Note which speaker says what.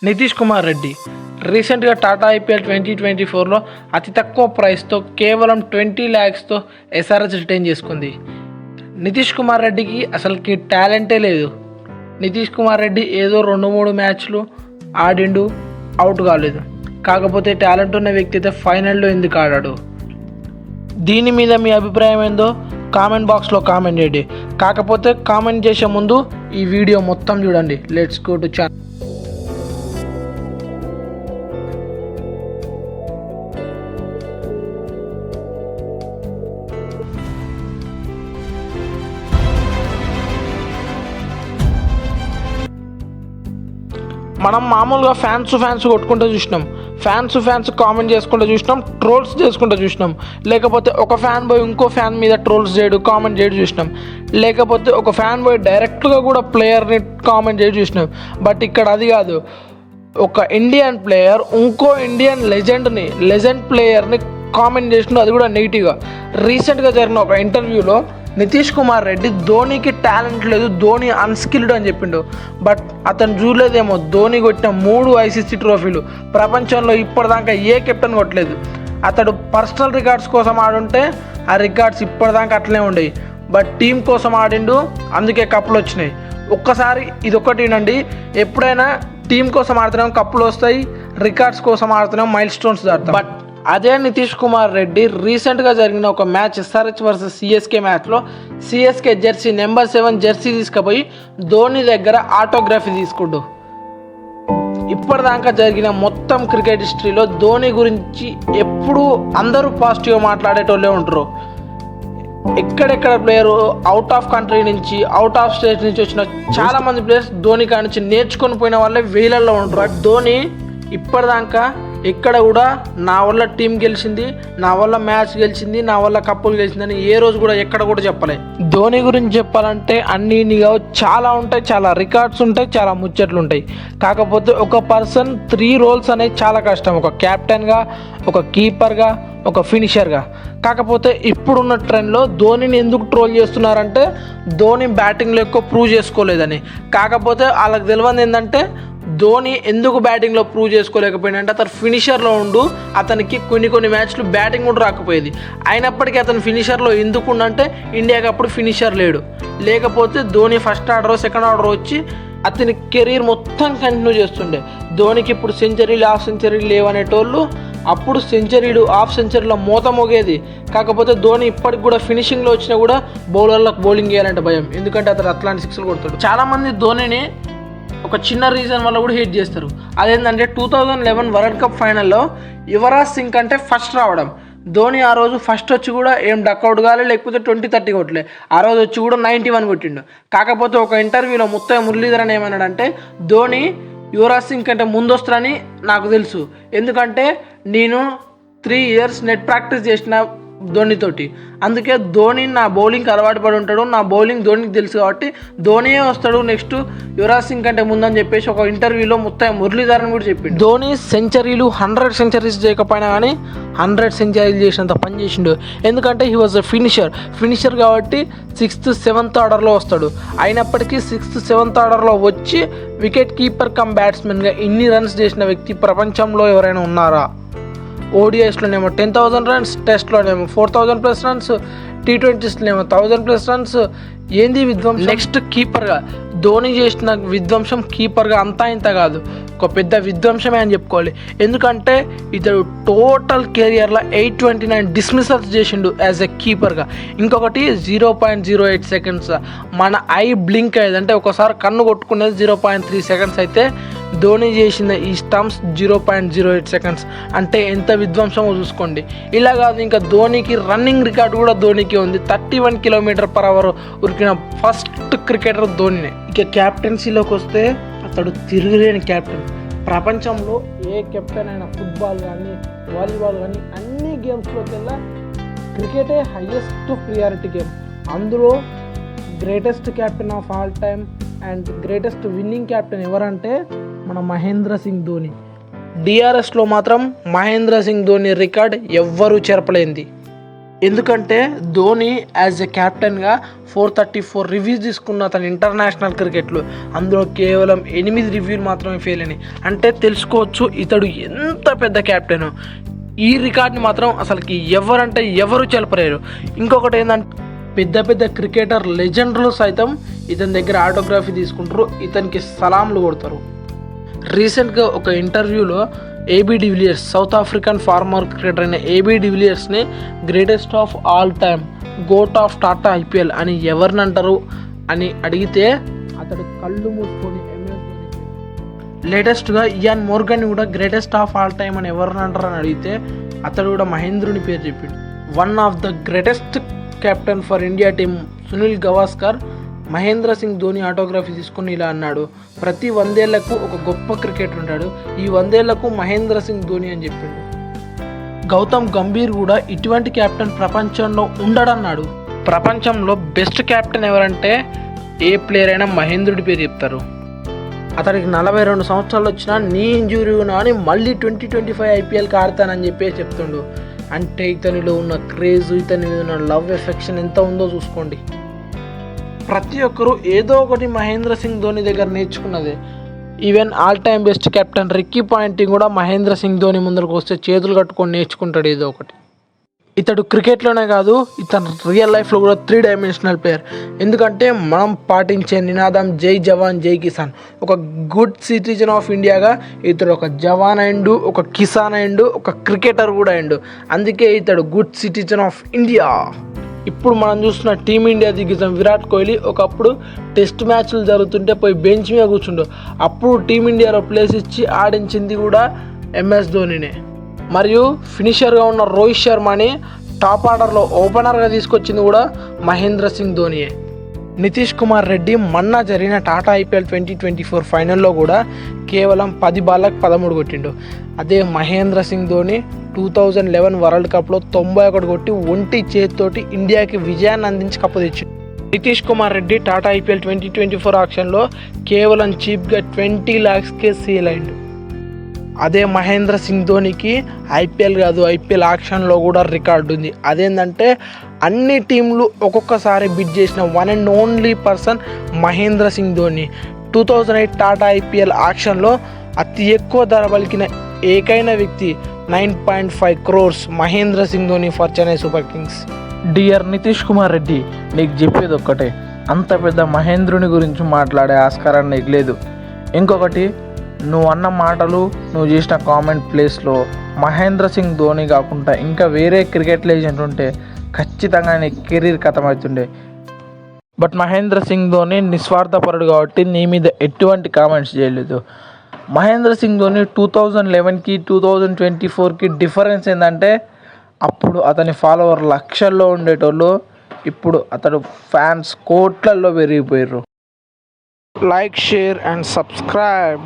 Speaker 1: నితీష్ కుమార్ రెడ్డి రీసెంట్గా టాటా ఐపీఎల్ 2024లో అతి తక్కువ ప్రైస్తో కేవలం 20 lakhsతో ఎస్ఆర్హెచ్ రిటైన్ చేసుకుంది. నితీష్ కుమార్ రెడ్డికి అసలుకి టాలెంటే లేదు. నితీష్ కుమార్ రెడ్డి ఏదో 2-3 మ్యాచ్లు ఆడిండు, అవుట్ కాలేదు. కాకపోతే టాలెంట్ ఉన్న వ్యక్తి అయితే ఫైనల్లో ఎందుకు ఆడాడు? దీని మీద మీ అభిప్రాయం ఏందో కామెంట్ బాక్స్లో కామెంట్ చేయండి. కాకపోతే కామెంట్ చేసే ముందు ఈ వీడియో మొత్తం చూడండి. Let's go to channel. మనం మామూలుగా ఫ్యాన్స్ కొట్టుకుంటూ చూసినాం, ఫ్యాన్స్ కామెంట్ చేసుకుంటూ చూసినాం, ట్రోల్స్ చేసుకుంటూ చూసినాం. లేకపోతే ఒక ఫ్యాన్ బాయ్ ఇంకో ఫ్యాన్ మీద ట్రోల్స్ చేయడు, కామెంట్ చేయడం చూసినాం. లేకపోతే ఒక ఫ్యాన్ బాయ్ డైరెక్ట్గా కూడా ప్లేయర్ని కామెంట్ చేయడం చూసినాం. బట్ ఇక్కడ అది కాదు, ఒక ఇండియన్ ప్లేయర్ ఇంకో ఇండియన్ లెజెండ్ ప్లేయర్ని కామెంట్ చేసినాడు, అది కూడా నెగిటివ్గా. రీసెంట్గా జరిగిన ఒక ఇంటర్వ్యూలో నితీష్ కుమార్ రెడ్డి ధోనికి టాలెంట్ లేదు, ధోని అన్స్కిల్డ్ అని చెప్పిండు. బట్ అతను చూడలేదేమో, ధోని కొట్టిన 3 ICC ట్రోఫీలు ప్రపంచంలో ఇప్పటిదాకా ఏ కెప్టెన్ కొట్టలేదు. అతడు పర్సనల్ రికార్డ్స్ కోసం ఆడుంటే ఆ రికార్డ్స్ ఇప్పటిదాకా అట్లనే ఉండేవి. బట్ టీం కోసం ఆడిండు, అందుకే కప్పులు వచ్చినాయి. ఒక్కసారి ఇది ఒకటి వినండి, ఎప్పుడైనా టీం కోసం ఆడుతున్నాం కప్పులు వస్తాయి, రికార్డ్స్ కోసం ఆడుతున్నాం మైల్ స్టోన్స్ దాటుతాం. బట్ అదే నితీష్ కుమార్ రెడ్డి రీసెంట్గా జరిగిన ఒక మ్యాచ్ SRH వర్సెస్ CSK మ్యాచ్లో CSK జెర్సీ నెంబర్ 7 జెర్సీ తీసుకుపోయి ధోని దగ్గర ఆటోగ్రఫీ తీసుకుంటూ. ఇప్పటిదాకా జరిగిన మొత్తం క్రికెట్ హిస్టరీలో ధోని గురించి ఎప్పుడూ అందరూ పాజిటివ్గా మాట్లాడేటోళ్ళే ఉంటారు. ఎక్కడెక్కడ ప్లేయరు అవుట్ ఆఫ్ కంట్రీ నుంచి, అవుట్ ఆఫ్ స్టేట్ నుంచి వచ్చిన చాలామంది ప్లేయర్స్ ధోని కాడి నుంచి నేర్చుకొని పోయిన వాళ్ళే వేలల్లో ఉంటారు. బట్ ధోని ఇప్పటిదాకా ఎక్కడ కూడా నా వల్ల టీం గెలిచింది, నా వల్ల మ్యాచ్ గెలిచింది, నా వల్ల కప్పులు గెలిచిందని ఏ రోజు కూడా ఎక్కడ కూడా చెప్పలే. ధోని గురించి చెప్పాలంటే అన్నీ చాలా ఉంటాయి, చాలా రికార్డ్స్ ఉంటాయి, చాలా ముచ్చట్లు ఉంటాయి. కాకపోతే ఒక పర్సన్ 3 roles అనేది చాలా కష్టం, ఒక క్యాప్టెన్గా, ఒక కీపర్గా, ఒక ఫినిషర్గా. కాకపోతే ఇప్పుడున్న ట్రెండ్లో ధోనిని ఎందుకు ట్రోల్ చేస్తున్నారంటే ధోని బ్యాటింగ్లో ఎక్కువ ప్రూవ్ చేసుకోలేదని. కాకపోతే వాళ్ళకి తెలియదు ఏంటంటే ధోని ఎందుకు బ్యాటింగ్లో ప్రూవ్ చేసుకోలేకపోయిందంటే అతను ఫినిషర్లో ఉండు, అతనికి కొన్ని మ్యాచ్లు బ్యాటింగ్ కూడా రాకపోయేది. అయినప్పటికీ అతను ఫినిషర్లో ఎందుకు ఉండంటే ఇండియాకి అప్పుడు ఫినిషర్ లేడు. లేకపోతే Dhoni first order second order వచ్చి అతని కెరీర్ మొత్తం కంటిన్యూ చేస్తుండే. ధోనికి ఇప్పుడు సెంచరీలు హాఫ్ సెంచరీలు లేవనేటోళ్ళు, అప్పుడు సెంచరీలు హాఫ్ సెంచరీలో మోత మోగేది. కాకపోతే ధోని ఇప్పటికి కూడా ఫినిషింగ్లో వచ్చినా కూడా బౌలర్లకు బౌలింగ్ చేయాలంటే భయం, ఎందుకంటే అతను అట్లాంటి 6లు కొడతాడు. చాలామంది ధోనిని ఒక చిన్న రీజన్ వల్ల కూడా హేట్ చేస్తారు. అదేంటంటే 2011 వరల్డ్ కప్ ఫైనల్లో యువరాజ్ సింగ్ అంటే ఫస్ట్ రావడం. ధోని ఆ రోజు ఫస్ట్ వచ్చి కూడా ఏం డక్అవుట్ కాలే, లేకపోతే 20-30 కొట్టలే. ఆ రోజు వచ్చి కూడా 91 కొట్టిండు. కాకపోతే ఒక ఇంటర్వ్యూలో ముత్తయ్య మురళీధరన్ ఏమన్నాడంటే ధోని యువరాజ్ సింగ్ కంటే ముందు వస్తారని నాకు తెలుసు, ఎందుకంటే నేను 3 years నెట్ ప్రాక్టీస్ చేసిన ధోనితోటి, అందుకే ధోని నా బౌలింగ్కి అలవాటు పడి ఉంటాడు, నా బౌలింగ్ ధోనికి తెలుసు కాబట్టి ధోనియే వస్తాడు నెక్స్ట్ యువరాజ్ సింగ్ కంటే ముందని చెప్పేసి ఒక ఇంటర్వ్యూలో మొత్తం మురళీధరన్ కూడా చెప్పిండు. ధోని సెంచరీలు 100 సెంచరీస్ చేయకపోయినా కానీ 100 సెంచరీలు చేసినంత పని చేసిండు. ఎందుకంటే హీ వాజ్ అ ఫినిషర్ కాబట్టి 6th 7th ఆర్డర్లో వస్తాడు. అయినప్పటికీ 6th 7th ఆర్డర్లో వచ్చి వికెట్ కీపర్ కమ్ బ్యాట్స్మెన్గా ఇన్ని రన్స్ చేసిన వ్యక్తి ప్రపంచంలో ఎవరైనా ఉన్నారా? ODIస్లోనేమో 10,000 runs, టెస్ట్లోనేమో 4,000+ runs, T20స్లోనేమో 1,000+ runs. ఏంది విధ్వంసం? నెక్స్ట్ కీపర్గా ధోని చేసిన విధ్వంసం కీపర్గా అంతా ఇంత కాదు, ఒక పెద్ద విధ్వంసమే అని చెప్పుకోవాలి. ఎందుకంటే ఇతడు టోటల్ కెరియర్లో 829 డిస్మిసల్స్ చేసిండు యాజ్ ఎ కీపర్గా. ఇంకొకటి 0.08 seconds మన ఐ బ్లింక్ అయ్యేది, అంటే ఒకసారి కన్ను కొట్టుకునేది 0.3 seconds అయితే ధోని చేసిన ఈ స్టంప్స్ 0.08 seconds. అంటే ఎంత విధ్వంసమో చూసుకోండి. ఇలా కాదు, ఇంకా ధోనికి రన్నింగ్ రికార్డు కూడా ధోనికి ఉంది. 31 km/h ఉరికిన ఫస్ట్ క్రికెటర్ ధోనినే. ఇక క్యాప్టెన్సీలోకి వస్తే అతడు తిరుగులేని క్యాప్టెన్. ప్రపంచంలో ఏ కెప్టెన్ అయినా ఫుట్బాల్ కానీ, వాలీబాల్ కానీ అన్ని గేమ్స్లోకి వెళ్ళా క్రికెటే హైయెస్ట్ ప్రియారిటీ గేమ్. అందులో greatest captain of all time and greatest winnowing captain ఎవరంటే మన మహేంద్ర సింగ్ ధోని. DRSలో మాత్రం మహేంద్ర సింగ్ ధోని రికార్డ్ ఎవ్వరూ చెరపలేంది. ఎందుకంటే ధోని యాజ్ ఎ క్యాప్టెన్గా 434 రివ్యూస్ తీసుకున్న అతను ఇంటర్నేషనల్ క్రికెట్లో, అందులో కేవలం 8 రివ్యూలు మాత్రమే ఫెయిల్ అయినాయి. అంటే తెలుసుకోవచ్చు ఇతడు ఎంత పెద్ద క్యాప్టెన్. ఈ రికార్డ్ని మాత్రం అసలుకి ఎవరంటే ఎవరు చెలపలేరు. ఇంకొకటి ఏంటంటే పెద్ద పెద్ద క్రికెటర్ లెజెండ్లు సైతం ఇతని దగ్గర ఆటోగ్రఫీ తీసుకుంటారు, ఇతనికి సలాంలు కొడతారు. రీసెంట్గా ఒక ఇంటర్వ్యూలో AB de Villiers, South African former cricketer అయిన ఏబీ డివిలియర్స్ని greatest of all time, GOAT of Tata IPL అని ఎవరిని అంటారు అని అడిగితే అతడు కళ్ళు మూసుకొని లేటెస్ట్గా ఇయాన్ మోర్గన్ కూడా గ్రేటెస్ట్ ఆఫ్ ఆల్ టైమ్ అని ఎవరిని అంటారు అని అడిగితే అతడు కూడా మహేంద్రుని పేరు చెప్పిండు. One of the greatest captain for India team Sunil Gavaskar Mahendra Singh Dhoni autograph తీసుకుని ఇలా అన్నాడు, ప్రతి 100 ఏళ్లకు ఒక గొప్ప క్రికెటర్ ఉంటాడు, ఈ 100 ఏళ్లకు మహేంద్ర సింగ్ ధోని అని చెప్పిండు. గౌతమ్ గంభీర్ కూడా ఇటువంటి కెప్టెన్ ప్రపంచంలో ఉండడన్నాడు. ప్రపంచంలో బెస్ట్ కెప్టెన్ ఎవరంటే ఏ ప్లేయర్ అయినా మహేంద్రుడి పేరు చెప్తారు. అతడికి 42 సంవత్సరాలు వచ్చినా నీ ఇంజురీ ఉన్నా అని మళ్ళీ 2025 ఐపీఎల్కి ఆడతానని చెప్పి చెప్తుండు. అంటే ఇతనిలో ఉన్న క్రేజ్, ఇతని మీద ఉన్న లవ్ ఎఫెక్షన్ ఎంత ఉందో చూసుకోండి. ప్రతి ఒక్కరూ ఏదో ఒకటి మహేంద్ర సింగ్ ధోని దగ్గర నేర్చుకున్నదే. Even all time best captain Ricky Ponting కూడా మహేంద్ర సింగ్ ధోని ముందరకు వస్తే చేతులు కట్టుకొని నేర్చుకుంటాడు ఏదో ఒకటి. ఇతడు క్రికెట్లోనే కాదు, ఇతను రియల్ లైఫ్లో కూడా 3 డైమెన్షనల్ ప్లేయర్. ఎందుకంటే మనం పాటించే నినాదం జై జవాన్ జై కిసాన్. ఒక గుడ్ సిటిజన్ ఆఫ్ ఇండియాగా ఇతడు ఒక జవాన్ అయిండు, ఒక కిసాన్ అయిండు, ఒక క్రికెటర్ కూడా అయిండు. అందుకే ఇతడు గుడ్ సిటిజన్ ఆఫ్ ఇండియా. ఇప్పుడు మనం చూస్తున్న టీమిండియా దిగ్గజం విరాట్ కోహ్లీ ఒకప్పుడు టెస్ట్ మ్యాచ్లు జరుగుతుంటే పోయి బెంచ్ మీద కూర్చుండు. అప్పుడు టీమిండియాలో ప్లేస్ ఇచ్చి ఆడించింది కూడా ఎంఎస్ ధోనినే. మరియు ఫినిషర్గా ఉన్న రోహిత్ శర్మని టాప్ ఆర్డర్లో ఓపెనర్గా తీసుకొచ్చింది కూడా మహేంద్ర సింగ్ ధోనియే. నితీష్ కుమార్ రెడ్డి మొన్న జరిగిన టాటా ఐపీఎల్ 2024 ఫైనల్లో కూడా కేవలం 10 బాళ్ళకు 13 కొట్టిండు. అదే మహేంద్ర సింగ్ ధోని 2011 వరల్డ్ కప్లో 91 కొట్టి ఒంటి చేతితోటి ఇండియాకి విజయాన్ని అందించి కప్పు తెచ్చిండు. నితీష్ కుమార్ రెడ్డి టాటా ఐపీఎల్ 2024 ఆక్షన్లో కేవలం చీప్గా 20 lakhsకే సేల్ అయిండు. అదే మహేంద్ర సింగ్ ధోనికి ఐపీఎల్ కాదు, ఐపీఎల్ ఆక్షన్లో కూడా రికార్డు ఉంది. అదేంటంటే అన్ని టీంలు ఒక్కొక్కసారి బిడ్ చేసిన one and only person Mahendra Singh Dhoni. 2008 Tata IPL ఆక్షన్లో అతి ఎక్కువ ధర పలికిన ఏకైన వ్యక్తి 9.5 crores Mahendra Singh Dhoni for Chennai super kings. Dear Nitish Kumar Reddy, నీకు చెప్పేది ఒక్కటే, అంత పెద్ద మహేంద్రుని గురించి మాట్లాడే ఆస్కారం నీకు లేదు. ఇంకొకటి, నువ్వు అన్న మాటలు, నువ్వు చేసిన కామెంట్ ప్లేస్లో మహేంద్ర సింగ్ ధోని కాకుండా ఇంకా వేరే క్రికెట్ లెజెండ్ ఉంటే ఖచ్చితంగా నీ కెరీర్ ఖతమవుతుండే. బట్ మహేంద్ర సింగ్ ధోని నిస్వార్థపరుడు కాబట్టి నీ మీద ఎటువంటి కామెంట్స్ చేయలేదు. మహేంద్ర సింగ్ ధోని 2011కి 2024కి డిఫరెన్స్ ఏంటంటే అప్పుడు అతని ఫాలోవర్ లక్షల్లో ఉండేటోళ్ళు, ఇప్పుడు అతడు ఫ్యాన్స్ కోట్లల్లో పెరిగిపోయారు. Like, share and subscribe.